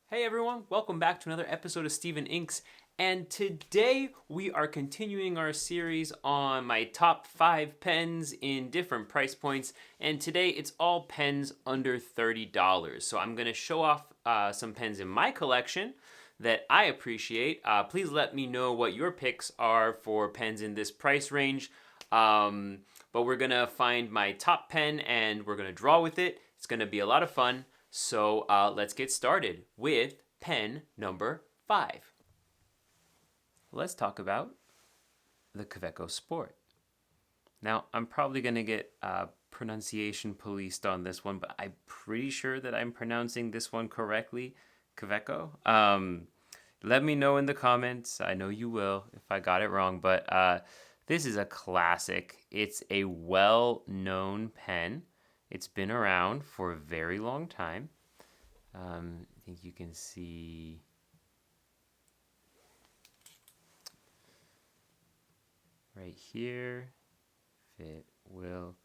Hey everyone, welcome back to another episode of Steven Inks. And today we are continuing our series on my top 5 pens in different price points. And today it's all pens under $30. So I'm going to show off some pens in my collection that I appreciate. Please let me know what your picks are for pens in this price range. But we're going to find my top pen and we're going to draw with it. It's going to be a lot of fun. So let's get started with pen number 5. Let's talk about the Kaweco Sport. Now, I'm probably going to get pronunciation policed on this one, but I'm pretty sure that I'm pronouncing this one correctly, Kaweco. Let me know in the comments. I know you will if I got it wrong, but this is a classic. It's a well-known pen. It's been around for a very long time. I think you can see right here, if it will,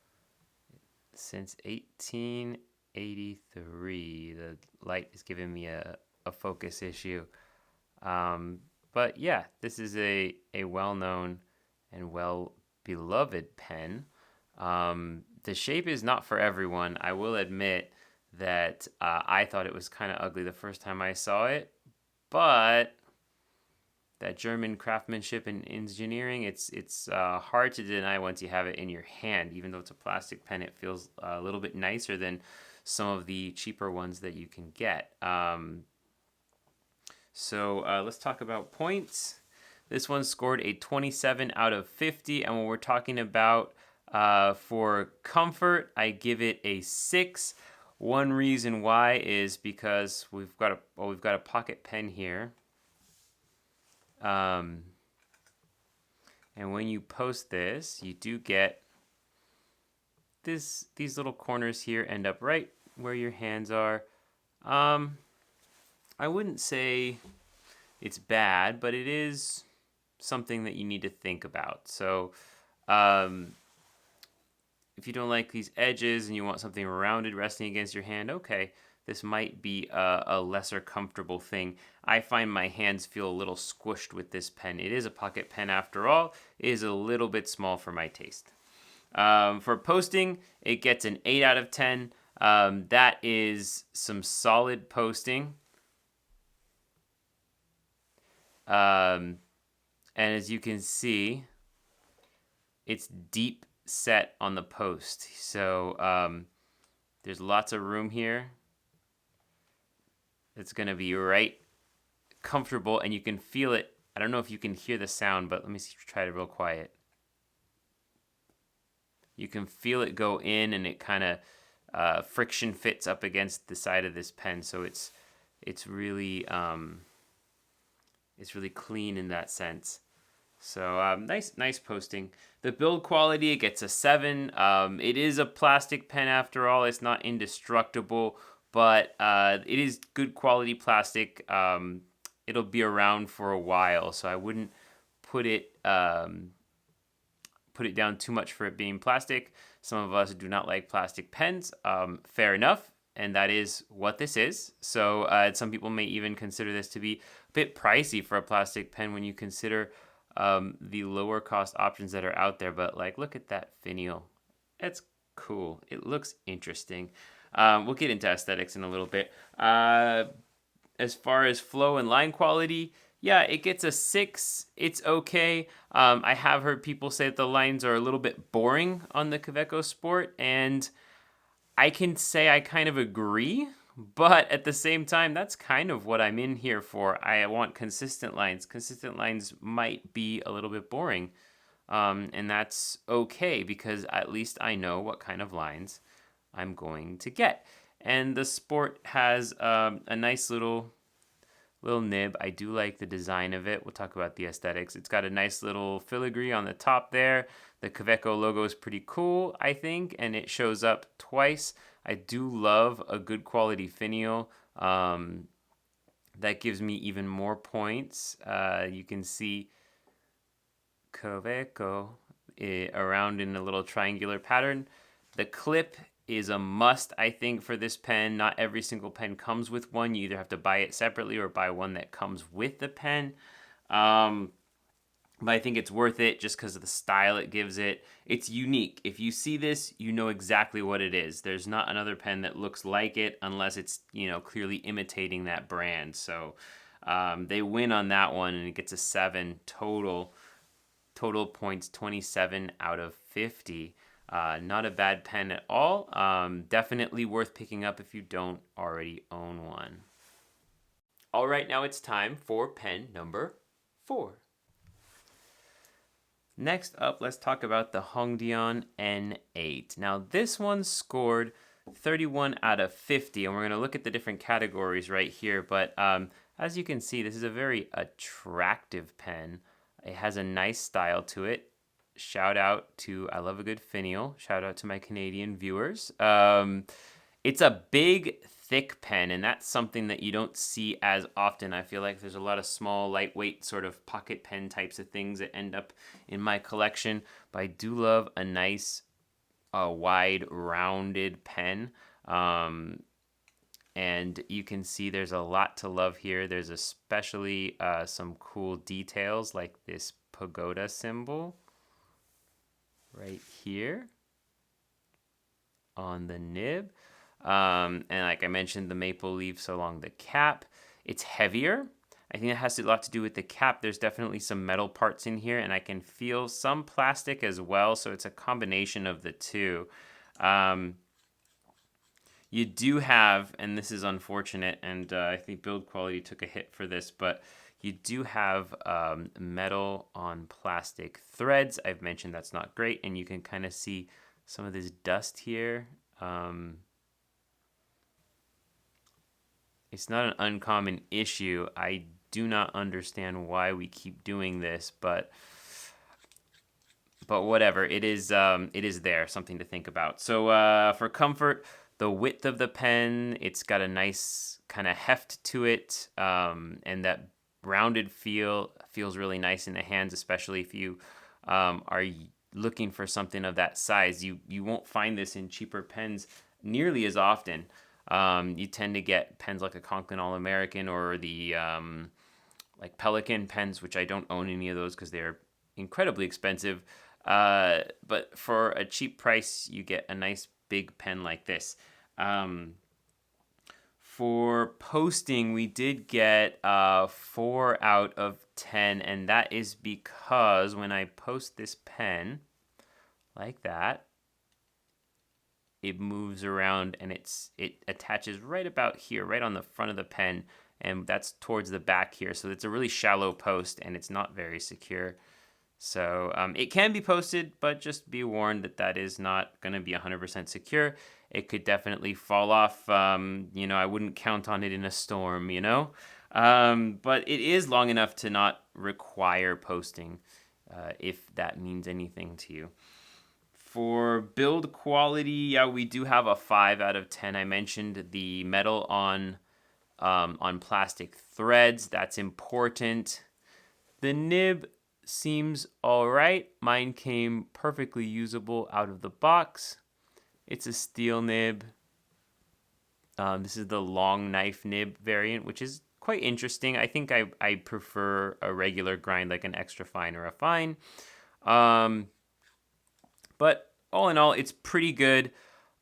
since 1883. The light is giving me a focus issue. But yeah, this is a well-known and well-beloved pen. The shape is not for everyone. I will admit that I thought it was kind of ugly the first time I saw it, but that German craftsmanship and engineering, it's hard to deny once you have it in your hand. Even though it's a plastic pen, it feels a little bit nicer than some of the cheaper ones that you can get. So let's talk about points. This one scored a 27 out of 50, and when we're talking about for comfort, I give it a 6. One reason why is because we've got a pocket pen here, and when you post this, you do get these little corners here end up right where your hands are. I wouldn't say it's bad, but it is something that you need to think about. So if you don't like these edges and you want something rounded resting against your hand, okay, this might be a lesser comfortable thing. I find my hands feel a little squished with this pen. It is a pocket pen after all. It is a little bit small for my taste. For posting, it gets an 8 out of 10. That is some solid posting. And as you can see, it's deep set on the post, so there's lots of room here. It's gonna be right comfortable, and you can feel it. I don't know if you can hear the sound, but let me see, try it real quiet. You can feel it go in, and it kind of friction fits up against the side of this pen, so it's really clean in that sense. So nice posting. The build quality, it gets a 7. It is a plastic pen after all. It's not indestructible, but it is good quality plastic. It'll be around for a while, so I wouldn't put it down too much for it being plastic. Some of us do not like plastic pens. Fair enough, and that is what this is. So some people may even consider this to be a bit pricey for a plastic pen when you consider the lower cost options that are out there. But like, look at that finial. It's cool. It looks interesting. We'll get into aesthetics in a little bit. As far as flow and line quality, yeah, it gets a 6. It's okay. I have heard people say that the lines are a little bit boring on the Kaweco Sport, and I can say I kind of agree. But at the same time, that's kind of what I'm in here for. I want consistent lines. Consistent lines might be a little bit boring. And that's okay, because at least I know what kind of lines I'm going to get. And the Sport has a nice little nib. I do like the design of it. We'll talk about the aesthetics. It's got a nice little filigree on the top there. The Kaweco logo is pretty cool, I think, and it shows up twice. I do love a good quality finial. That gives me even more points. You can see Kaweco around in a little triangular pattern. The clip is a must, I think, for this pen. Not every single pen comes with one. You either have to buy it separately or buy one that comes with the pen. But I think it's worth it just because of the style it gives it. It's unique. If you see this, you know exactly what it is. There's not another pen that looks like it unless it's, clearly imitating that brand. So they win on that one, and it gets a 7 total. Total points 27 out of 50. Not a bad pen at all. Definitely worth picking up if you don't already own one. All right, now it's time for pen number 4. Next up, let's talk about the Hongdian N8. Now, this one scored 31 out of 50, and we're going to look at the different categories right here. But as you can see, this is a very attractive pen. It has a nice style to it. Shout out to I Love a Good Finial. Shout out to my Canadian viewers. It's a big, thick pen, and that's something that you don't see as often. I feel like there's a lot of small, lightweight sort of pocket pen types of things that end up in my collection, but I do love a nice, wide, rounded pen. And you can see there's a lot to love here. There's especially some cool details like this pagoda symbol right here on the nib. And like I mentioned, the maple leaves along the cap. It's heavier. I think it has a lot to do with the cap. There's definitely some metal parts in here, and I can feel some plastic as well, so it's a combination of the two. You do have, and this is unfortunate, and I think build quality took a hit for this, but you do have metal on plastic threads. I've mentioned that's not great, and you can kind of see some of this dust here. It's not an uncommon issue. I do not understand why we keep doing this, but whatever. It is there, something to think about. So for comfort, the width of the pen, it's got a nice kind of heft to it, and that rounded feels really nice in the hands, especially if you are looking for something of that size. You won't find this in cheaper pens nearly as often. You tend to get pens like a Conklin All-American or the like Pelican pens, which I don't own any of those because they're incredibly expensive. But for a cheap price, you get a nice big pen like this. For posting, we did get 4 out of 10, and that is because when I post this pen like that, it moves around and it attaches right about here, right on the front of the pen, and that's towards the back here. So it's a really shallow post, and it's not very secure. So it can be posted, but just be warned that is not going to be 100% secure. It could definitely fall off. I wouldn't count on it in a storm, But it is long enough to not require posting, if that means anything to you. For build quality, we do have a 5 out of 10. I mentioned the metal on plastic threads. That's important. The nib seems all right. Mine came perfectly usable out of the box. It's a steel nib. This is the long knife nib variant, which is quite interesting. I think I prefer a regular grind, like an extra fine or a fine. But all in all, it's pretty good.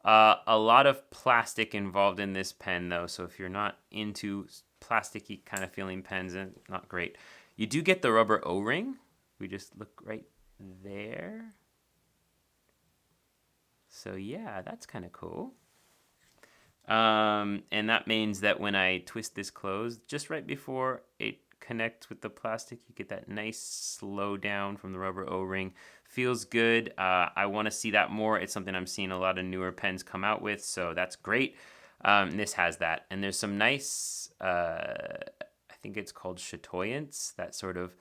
A lot of plastic involved in this pen, though, so if you're not into plasticky kind of feeling pens, not great. You do get the rubber O-ring. We just look right there. So yeah, that's kind of cool. And that means that when I twist this closed, just right before it connects with the plastic, you get that nice slow down from the rubber O-ring. Feels good. I want to see that more. It's something I'm seeing a lot of newer pens come out with, so that's great. This has that. And there's some nice, I think it's called chatoyance, that sort of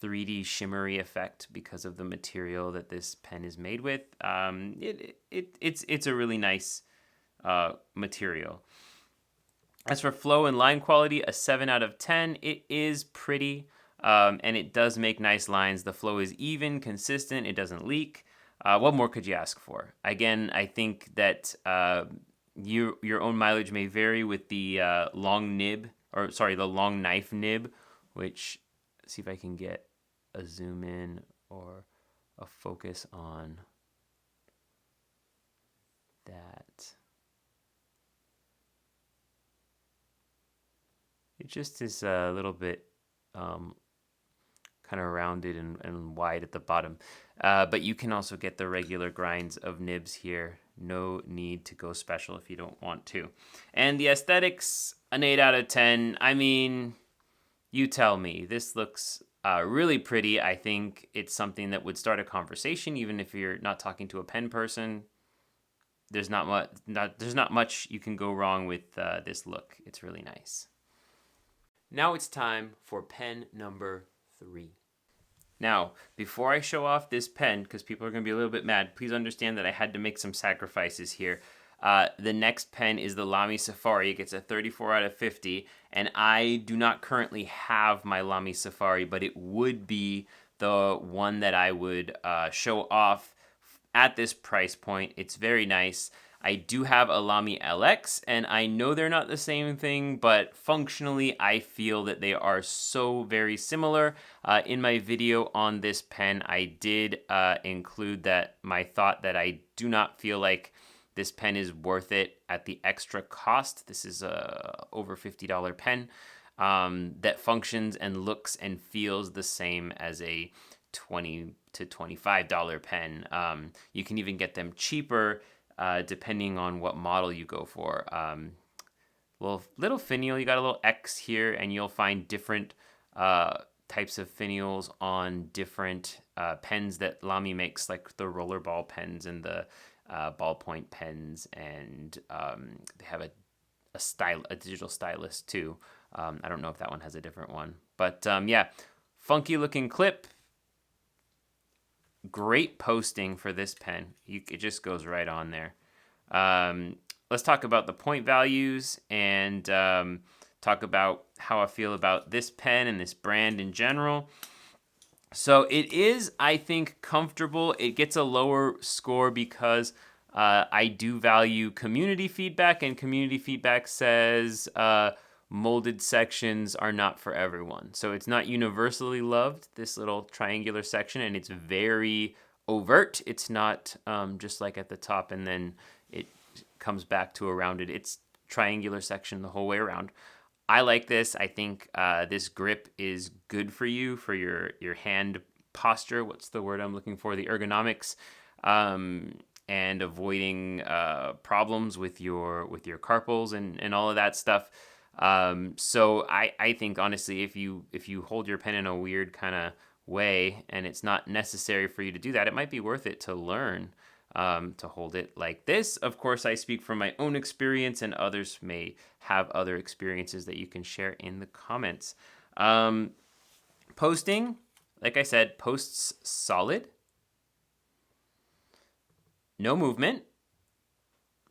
3D shimmery effect because of the material that this pen is made with. It's a really nice material. As for flow and line quality, a 7 out of 10. It is pretty, and it does make nice lines. The flow is even, consistent. It doesn't leak. What more could you ask for? Again, I think that your own mileage may vary with the long nib, or sorry, the long knife nib, which, see if I can get a zoom in or a focus on that. It just is a little bit kind of rounded and wide at the bottom. But you can also get the regular grinds of nibs here. No need to go special if you don't want to. And the aesthetics, an 8 out of 10. I mean, you tell me. This looks really pretty. I think it's something that would start a conversation, even if you're not talking to a pen person. There's not much you can go wrong with this look. It's really nice. Now it's time for pen number 3. Now, before I show off this pen, because people are going to be a little bit mad, please understand that I had to make some sacrifices here. The next pen is the Lamy Safari. It gets a 34 out of 50, and I do not currently have my Lamy Safari, but it would be the one that I would show off at this price point. It's very nice. I do have a Lamy LX, and I know they're not the same thing, but functionally I feel that they are so very similar. In my video on this pen, I did include that my thought that I do not feel like this pen is worth it at the extra cost. This is a over $50 pen that functions and looks and feels the same as a $20 to $25 pen. You can even get them cheaper depending on what model you go for. Little finial, you got a little X here, and you'll find different types of finials on different pens that Lamy makes, like the rollerball pens and the ballpoint pens, and they have a digital stylus too. I don't know if that one has a different one, but yeah, funky looking clip. Great posting for this pen. It just goes right on there. Let's talk about the point values and talk about how I feel about this pen and this brand in general. So it is, I think, comfortable. It gets a lower score because I do value community feedback, and community feedback says molded sections are not for everyone. So it's not universally loved, this little triangular section, and it's very overt. It's not just like at the top and then it comes back to a rounded. It's triangular section the whole way around. I like this. I think this grip is good for you, for your hand posture. What's the word I'm looking for? The ergonomics, and avoiding problems with your carpals and all of that stuff. So I think honestly, if you hold your pen in a weird kind of way and it's not necessary for you to do that, it might be worth it to learn to hold it like this. Of course, I speak from my own experience, and others may have other experiences that you can share in the comments. Posting, like I said, posts solid. No movement.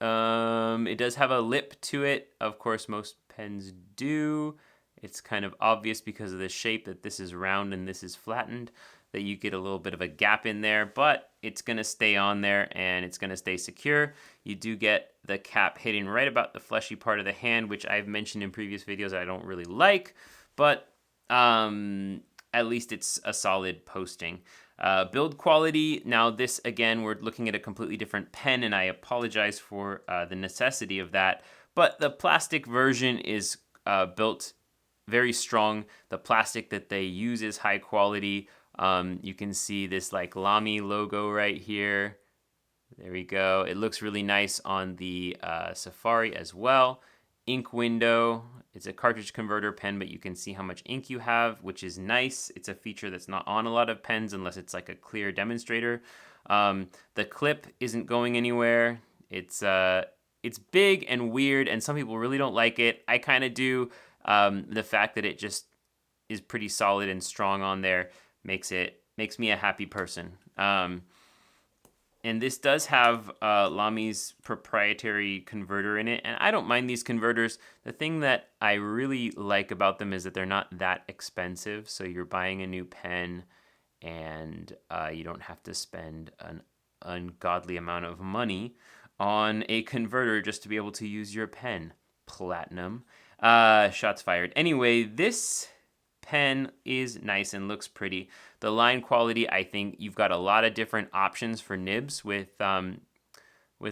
It does have a lip to it. Of course, most pens do. It's kind of obvious because of the shape that this is round and this is flattened, that you get a little bit of a gap in there, but it's going to stay on there and it's going to stay secure. You do get the cap hitting right about the fleshy part of the hand, which I've mentioned in previous videos I don't really like, but at least it's a solid posting. Build quality, now this again, we're looking at a completely different pen, and I apologize for the necessity of that, but the plastic version is built very strong. The plastic that they use is high quality. You can see this like Lamy logo right here. There we go. It looks really nice on the Safari as well. Ink window. It's a cartridge converter pen, but you can see how much ink you have, which is nice. It's a feature that's not on a lot of pens unless it's like a clear demonstrator. The clip isn't going anywhere. It's big and weird, and some people really don't like it. I kind of do. The fact that it just is pretty solid and strong on there makes me a happy person. And this does have Lamy's proprietary converter in it, and I don't mind these converters. The thing that I really like about them is that they're not that expensive, so you're buying a new pen and you don't have to spend ungodly amount of money on a converter just to be able to use your pen. Platinum. Shots fired. Anyway, this pen is nice and looks pretty. The line quality, I think you've got a lot of different options for nibs with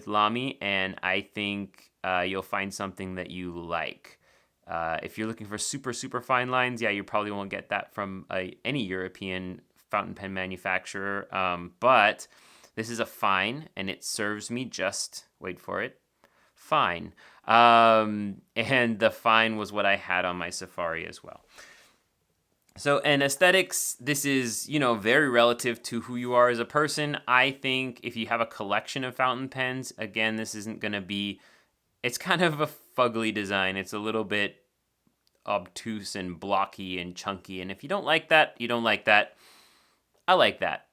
Lamy, and I think you'll find something that you like. If you're looking for super, super fine lines, yeah, you probably won't get that from any European fountain pen manufacturer, but this is a fine, and it serves me just, wait for it, fine. And the fine was what I had on my Safari as well. So, and aesthetics, this is, very relative to who you are as a person. I think if you have a collection of fountain pens, again, this isn't going to be, it's kind of a fugly design. It's a little bit obtuse and blocky and chunky. And if you don't like that, you don't like that. I like that.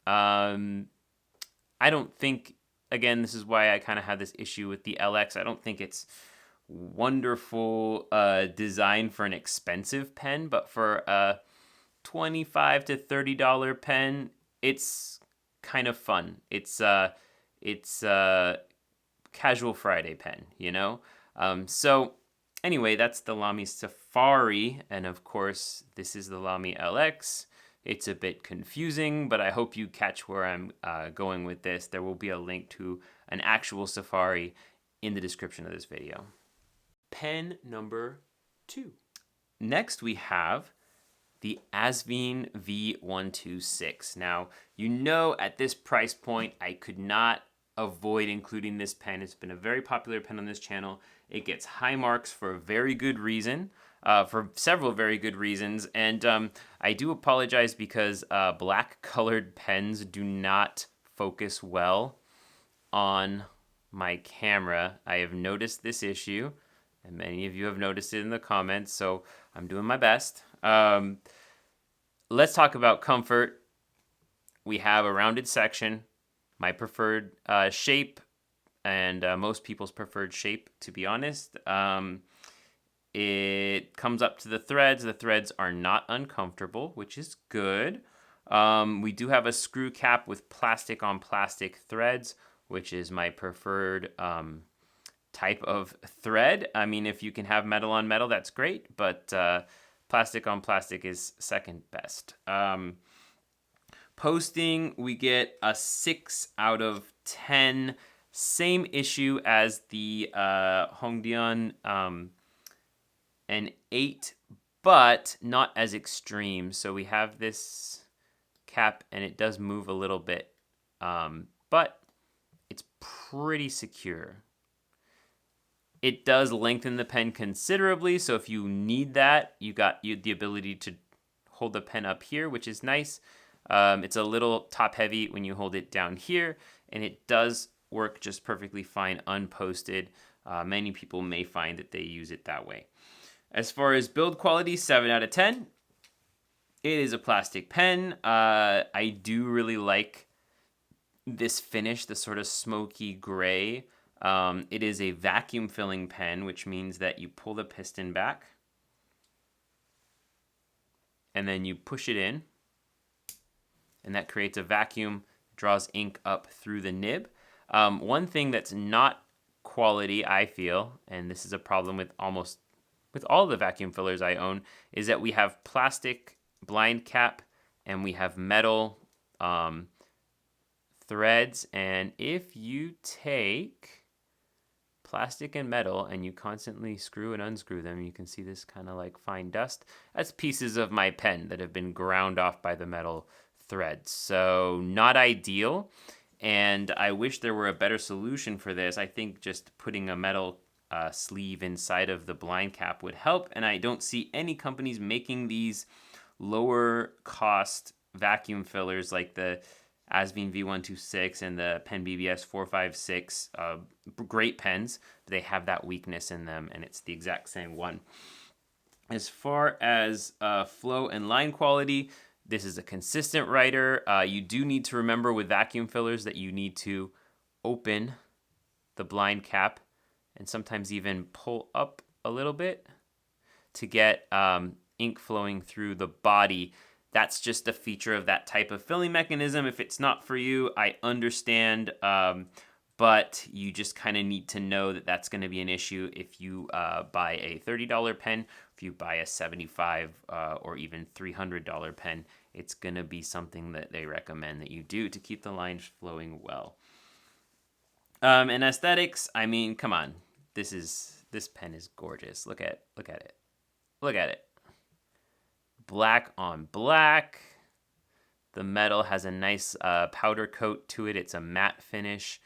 I don't think, again, this is why I kind of had this issue with the LX. I don't think it's wonderful design for an expensive pen, but for a $25 to $30 pen, it's kind of fun. It's casual Friday pen, So anyway, that's the Lamy Safari, and of course, this is the Lamy LX. It's a bit confusing, but I hope you catch where I'm going with this. There will be a link to an actual Safari in the description of this video. Pen number 2. Next, we have the Asvine V126. Now, at this price point, I could not avoid including this pen. It's been a very popular pen on this channel. It gets high marks for a very good reason. For several very good reasons, and I do apologize because black colored pens do not focus well on my camera. I have noticed this issue, and many of you have noticed it in the comments, so I'm doing my best. Let's talk about comfort. We have a rounded section, my preferred shape, and most people's preferred shape, to be honest. It comes up to the threads. The threads are not uncomfortable, which is good. We do have a screw cap with plastic on plastic threads, which is my preferred type of thread. I mean, if you can have metal on metal, that's great, but plastic on plastic is second best. Posting, we get a 6 out of 10. Same issue as the Hongdian an 8, but not as extreme. So we have this cap, and it does move a little bit, but it's pretty secure. It does lengthen the pen considerably, so if you need that, you got the ability to hold the pen up here, which is nice. It's a little top heavy when you hold it down here, and it does work just perfectly fine unposted. Many people may find that they use it that way. As far as build quality, 7 out of 10. It is a plastic pen. I do really like this finish, the sort of smoky gray. It is a vacuum filling pen, which means that you pull the piston back and then you push it in, and that creates a vacuum, draws ink up through the nib. One thing that's not quality, I feel, and this is a problem with all the vacuum fillers I own, is that we have plastic blind cap and we have metal threads. And if you take plastic and metal and you constantly screw and unscrew them, you can see this kind of like fine dust. That's pieces of my pen that have been ground off by the metal threads. So not ideal. And I wish there were a better solution for this. I think just putting a metal sleeve inside of the blind cap would help, and I don't see any companies making these lower cost vacuum fillers like the Asvine V126 and the Pen BBS 456. Great pens, but they have that weakness in them, and it's the exact same one. As far as flow and line quality, this is a consistent writer. You do need to remember with vacuum fillers that you need to open the blind cap and sometimes even pull up a little bit to get ink flowing through the body. That's just a feature of that type of filling mechanism. If it's not for you, I understand. But you just kind of need to know that that's going to be an issue if you buy a $30 pen. If you buy a $75 or even $300 pen, it's going to be something that they recommend that you do to keep the lines flowing well. And aesthetics, I mean, come on. This pen is gorgeous. Look at it. Look at it. Black on black. The metal has a nice powder coat to it. It's a matte finish.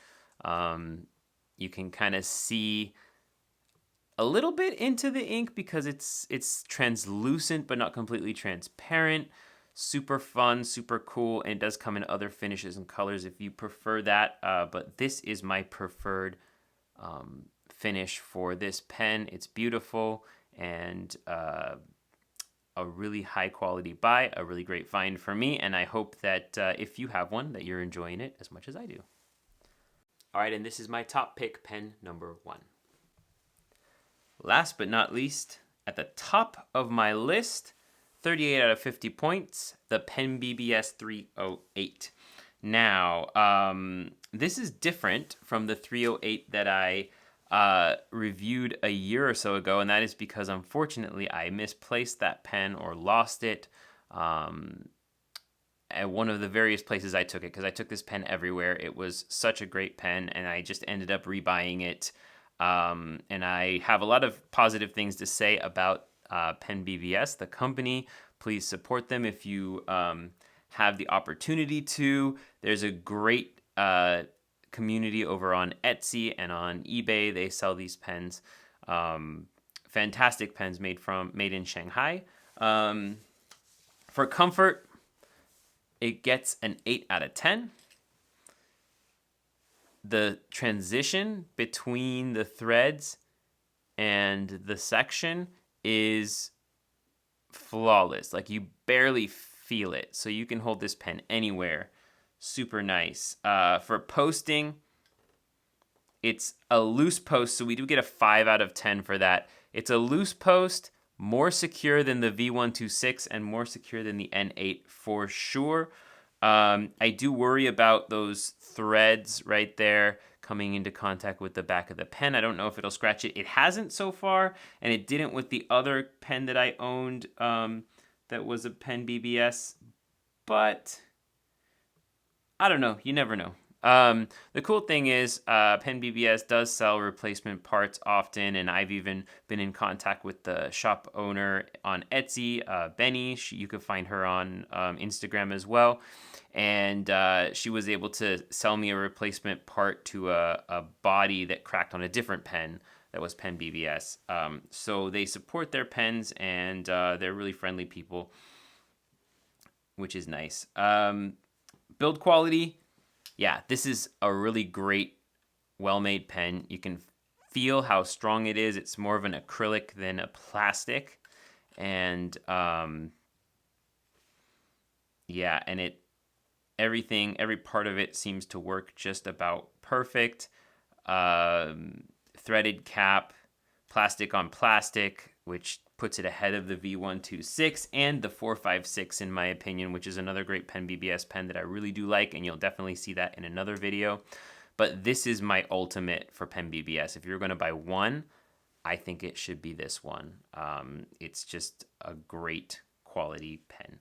You can kind of see a little bit into the ink because it's translucent but not completely transparent. Super fun, super cool, and it does come in other finishes and colors if you prefer that. But this is my preferred finish for this pen. It's beautiful and a really high quality buy, a really great find for me, and I hope that if you have one, that you're enjoying it as much as I do. All right, and this is my top pick, pen number 1. Last but not least, at the top of my list, 38 out of 50 points, the Pen BBS 308. Now, this is different from the 308 that I reviewed a year or so ago, and that is because unfortunately I misplaced that pen or lost it at one of the various places I took it, because I took this pen everywhere. It was such a great pen, and I just ended up rebuying it. And I have a lot of positive things to say about Pen BBS, the company. Please support them if you have the opportunity to. There's a great community over on Etsy and on eBay. They sell these pens. Fantastic pens made in Shanghai. For comfort, it gets an 8 out of 10. The transition between the threads and the section is flawless. Like, you barely feel it. So you can hold this pen anywhere. Super nice. For posting, it's a loose post, so we do get a 5 out of 10 for that. It's a loose post, more secure than the V126 and more secure than the N8 for sure. I do worry about those threads right there coming into contact with the back of the pen. I don't know if it'll scratch it. It hasn't so far, and it didn't with the other pen that I owned that was a Pen BBS, but I don't know. You never know. The cool thing is Pen BBS does sell replacement parts often, and I've even been in contact with the shop owner on Etsy, Benny. You could find her on Instagram as well. And she was able to sell me a replacement part to a body that cracked on a different pen that was Pen BBS. So they support their pens, and they're really friendly people, which is nice. Build quality, yeah, this is a really great, well-made pen. You can feel how strong it is. It's more of an acrylic than a plastic. And yeah, and every part of it seems to work just about perfect. Threaded cap, plastic on plastic, which puts it ahead of the V126 and the 456 in my opinion, which is another great Pen BBS pen that I really do like, and you'll definitely see that in another video. But this is my ultimate for Pen BBS. If you're going to buy one, I think it should be this one. It's just a great quality pen.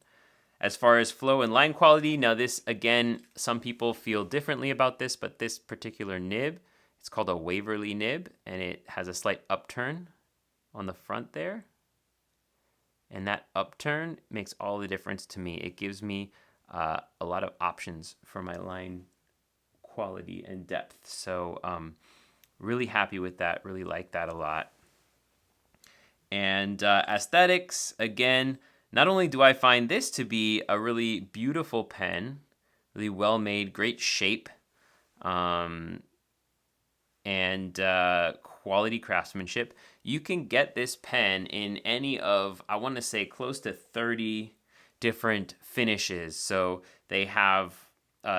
As far as flow and line quality, now this, again, some people feel differently about this, but this particular nib, it's called a Waverly nib, and it has a slight upturn on the front there. And that upturn makes all the difference to me. It gives me a lot of options for my line quality and depth. So really happy with that. Really like that a lot. And aesthetics, again, not only do I find this to be a really beautiful pen, really well made, great shape, and quality craftsmanship. You can get this pen in any of, I want to say, close to 30 different finishes. So they have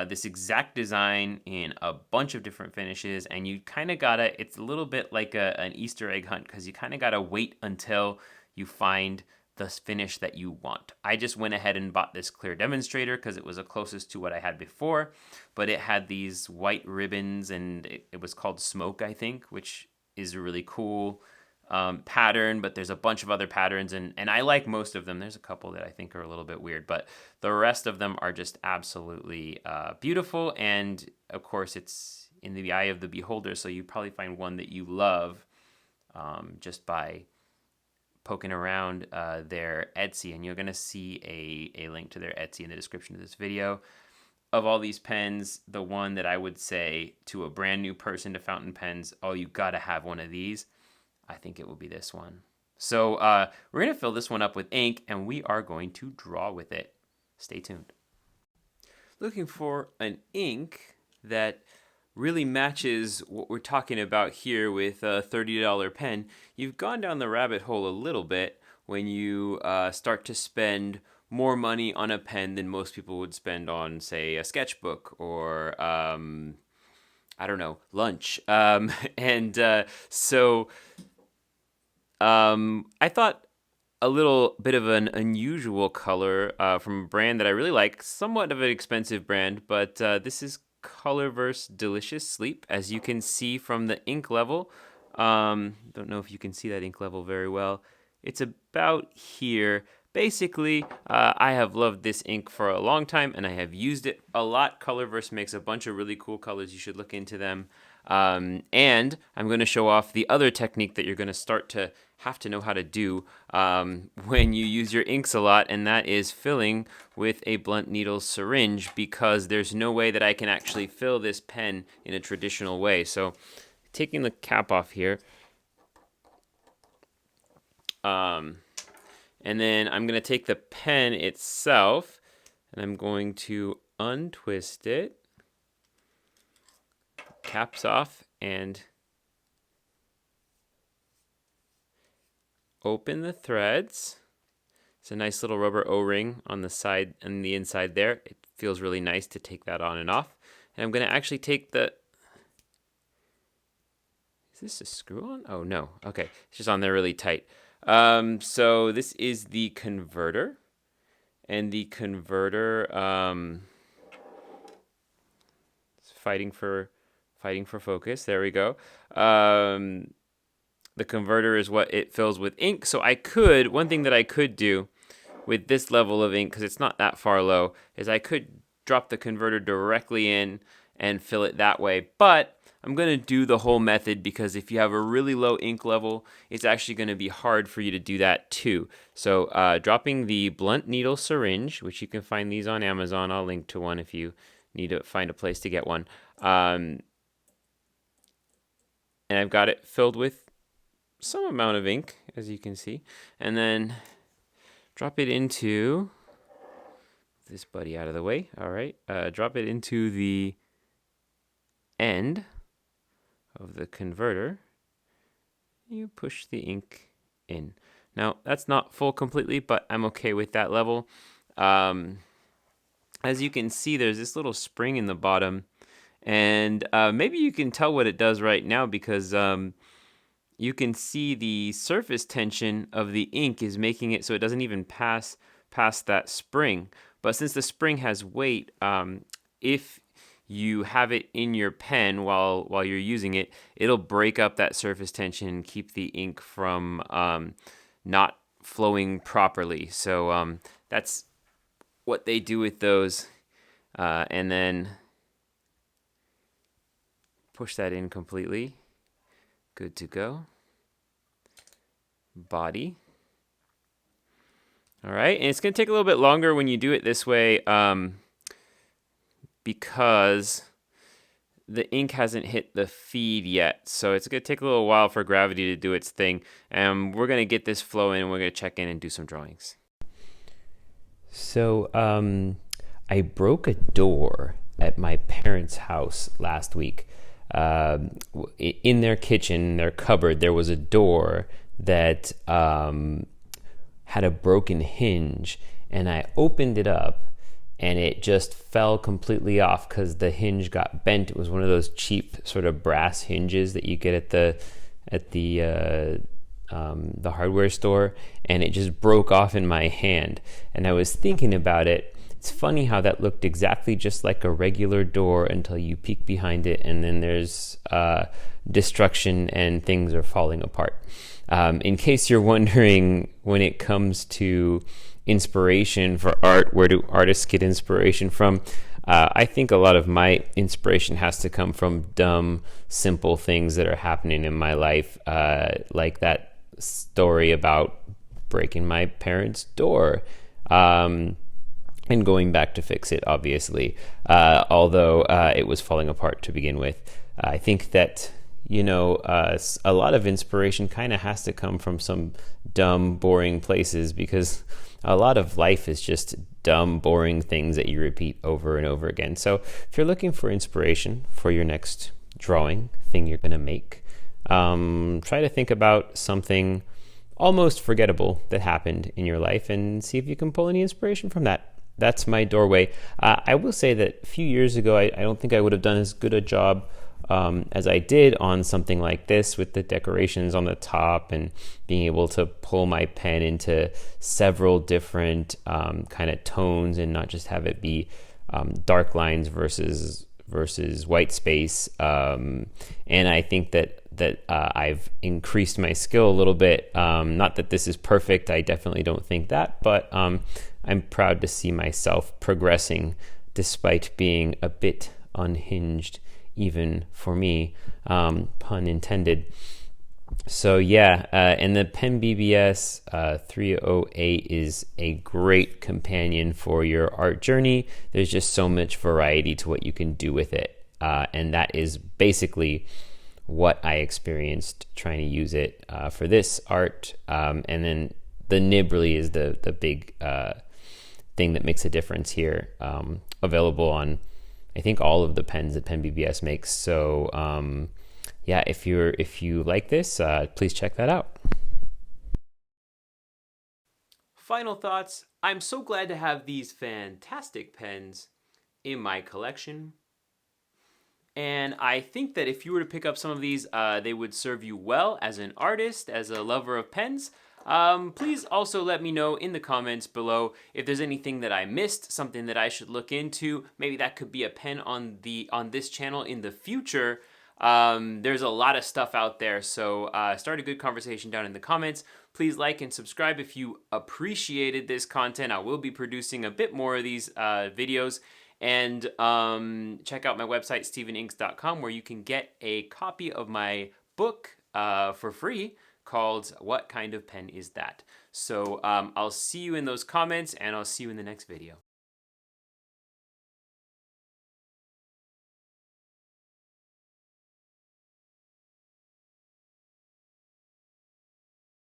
this exact design in a bunch of different finishes, and you kind of gotta, it's a little bit like an Easter egg hunt, because you kind of gotta wait until you find the finish that you want. I just went ahead and bought this clear demonstrator because it was the closest to what I had before, but it had these white ribbons, and it was called Smoke, I think, which is a really cool pattern, but there's a bunch of other patterns, and I like most of them. There's a couple that I think are a little bit weird, but the rest of them are just absolutely beautiful, and of course it's in the eye of the beholder, so you probably find one that you love just by poking around their Etsy, and you're going to see a link to their Etsy in the description of this video. Of all these pens, the one that I would say to a brand new person to fountain pens, oh, you got to have one of these, I think it will be this one. So we're going to fill this one up with ink, and we are going to draw with it. Stay tuned. Looking for an ink that really matches what we're talking about here with a $30 pen. You've gone down the rabbit hole a little bit when you start to spend more money on a pen than most people would spend on, say, a sketchbook or, I don't know, lunch. So I thought a little bit of an unusual color from a brand that I really like, somewhat of an expensive brand, but this is Colorverse Delicious Sleep. As you can see from the ink level, don't know if you can see that ink level very well. It's about here. Basically, I have loved this ink for a long time, and I have used it a lot. Colorverse makes a bunch of really cool colors. You should look into them. And I'm going to show off the other technique that you're going to start to have to know how to do when you use your inks a lot, and that is filling with a blunt needle syringe, because there's no way that I can actually fill this pen in a traditional way. So taking the cap off here, and then I'm going to take the pen itself, and I'm going to untwist it, caps off, and open the threads. It's a nice little rubber O-ring on the side and the inside there. It feels really nice to take that on and off. And I'm going to actually take the... Is this a screw on? Oh, no. Okay. It's just on there really tight. So this is the converter. And the converter is fighting for focus. There we go. The converter is what it fills with ink. So one thing that I could do with this level of ink, because it's not that far low, is I could drop the converter directly in and fill it that way. But I'm going to do the whole method, because if you have a really low ink level, it's actually going to be hard for you to do that too. So dropping the blunt needle syringe, which you can find these on Amazon. I'll link to one if you need to find a place to get one. And I've got it filled with some amount of ink, as you can see, and then drop it into this buddy out of the way. All right, drop it into the end of the converter. You push the ink in. Now that's not full completely, but I'm okay with that level. As you can see, there's this little spring in the bottom, and maybe you can tell what it does right now, because you can see the surface tension of the ink is making it so it doesn't even pass past that spring. But since the spring has weight, if you have it in your pen while you're using it, it'll break up that surface tension and keep the ink from not flowing properly. So that's what they do with those. And then push that in completely. Good to go. Body. All right, and it's going to take a little bit longer when you do it this way because the ink hasn't hit the feed yet. So it's going to take a little while for gravity to do its thing. And we're going to get this flowing, and we're going to check in and do some drawings. So I broke a door at my parents' house last week. In their kitchen, their cupboard, there was a door that had a broken hinge, and I opened it up, and it just fell completely off because the hinge got bent. It was one of those cheap sort of brass hinges that you get at the the hardware store, and it just broke off in my hand. And I was thinking about it. It's funny how that looked exactly just like a regular door until you peek behind it, and then there's destruction and things are falling apart. In case you're wondering, when it comes to inspiration for art, where do artists get inspiration from? I think a lot of my inspiration has to come from dumb, simple things that are happening in my life, like that story about breaking my parents' door. And going back to fix it, obviously, although it was falling apart to begin with. I think that, a lot of inspiration kind of has to come from some dumb, boring places, because a lot of life is just dumb, boring things that you repeat over and over again. So if you're looking for inspiration for your next drawing thing you're going to make, try to think about something almost forgettable that happened in your life and see if you can pull any inspiration from that. That's my doorway. I will say that a few years ago, I don't think I would have done as good a job as I did on something like this, with the decorations on the top and being able to pull my pen into several different kind of tones and not just have it be dark lines versus white space. And I think that I've increased my skill a little bit. Not that this is perfect. I definitely don't think that, but I'm proud to see myself progressing despite being a bit unhinged, even for me, pun intended. So yeah, and the Pen BBS 308 is a great companion for your art journey. There's just so much variety to what you can do with it. And that is basically what I experienced trying to use it for this art. And then the nib really is the big thing that makes a difference here. Available on, I think, all of the pens that Pen BBS makes. So yeah, if you like this, please check that out. Final thoughts. I'm so glad to have these fantastic pens in my collection. And I think that if you were to pick up some of these, they would serve you well as an artist, as a lover of pens. Please also let me know in the comments below if there's anything that I missed, something that I should look into. Maybe that could be a pen on this channel in the future. There's a lot of stuff out there, so start a good conversation down in the comments. Please like and subscribe if you appreciated this content. I will be producing a bit more of these videos. And check out my website, steveninks.com, where you can get a copy of my book for free called What Kind of Pen Is That? So I'll see you in those comments, and I'll see you in the next video.